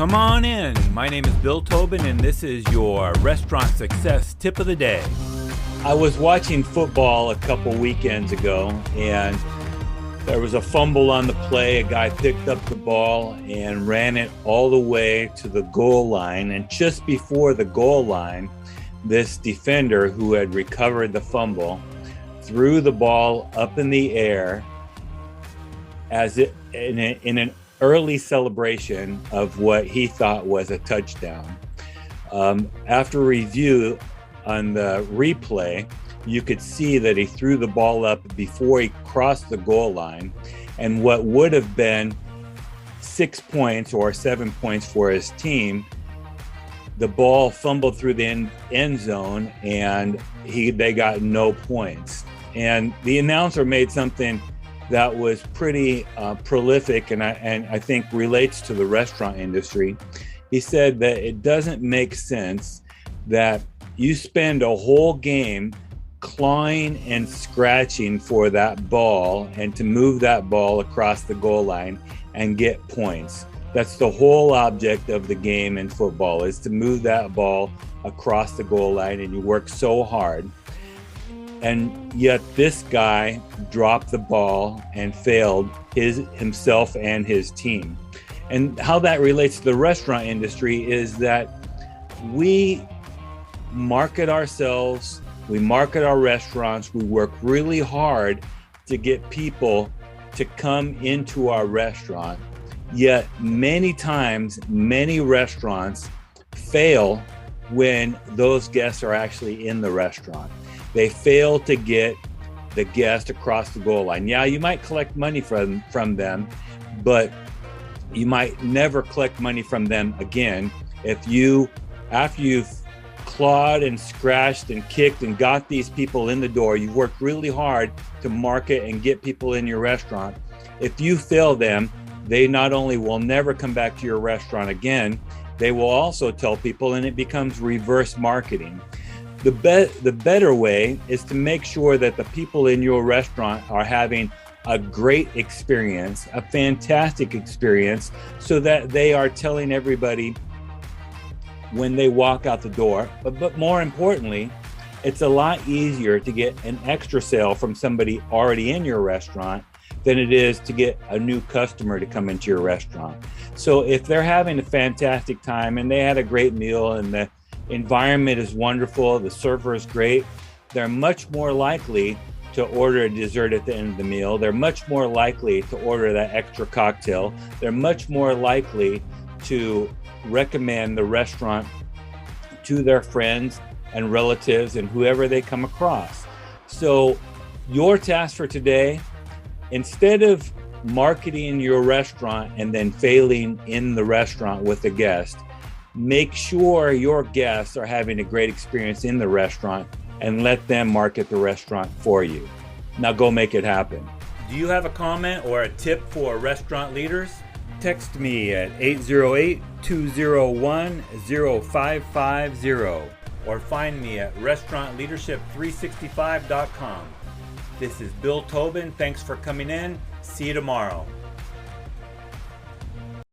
Come on in. My name is Bill Tobin, and this is your restaurant success tip of the day. I was watching football a couple weekends ago, and there was a fumble on the play. A guy picked up the ball and ran it all the way to the goal line. And just before the goal line, this defender who had recovered the fumble threw the ball up in the air as it in an early celebration of what he thought was a touchdown. After review on the replay, you could see that he threw the ball up before he crossed the goal line, and what would have been 6 points or 7 points for his team, the ball fumbled through the end zone, and they got no points. And the announcer made something that was pretty prolific and I think relates to the restaurant industry. He said that it doesn't make sense that you spend a whole game clawing and scratching for that ball and to move that ball across the goal line and get points. That's the whole object of the game in football, is to move that ball across the goal line, and you work so hard. And yet this guy dropped the ball and failed himself and his team. And how that relates to the restaurant industry is that we market ourselves, we market our restaurants, we work really hard to get people to come into our restaurant. Yet many times, many restaurants fail when those guests are actually in the restaurant. They fail to get the guest across the goal line. Yeah, you might collect money from them, but you might never collect money from them again if after you've clawed and scratched and kicked and got these people in the door, you've worked really hard to market and get people in your restaurant. If you fail them, they not only will never come back to your restaurant again, they will also tell people, and it becomes reverse marketing. The better way is to make sure that the people in your restaurant are having a great experience, a fantastic experience, so that they are telling everybody when they walk out the door. But more importantly, it's a lot easier to get an extra sale from somebody already in your restaurant than it is to get a new customer to come into your restaurant. So if they're having a fantastic time and they had a great meal and the environment is wonderful, the server is great, they're much more likely to order a dessert at the end of the meal. They're much more likely to order that extra cocktail. They're much more likely to recommend the restaurant to their friends and relatives and whoever they come across. So your task for today, instead of marketing your restaurant and then failing in the restaurant with the guest, make sure your guests are having a great experience in the restaurant and let them market the restaurant for you. Now go make it happen. Do you have a comment or a tip for restaurant leaders? Text me at 808-201-0550 or find me at restaurantleadership365.com. This is Bill Tobin. Thanks for coming in. See you tomorrow.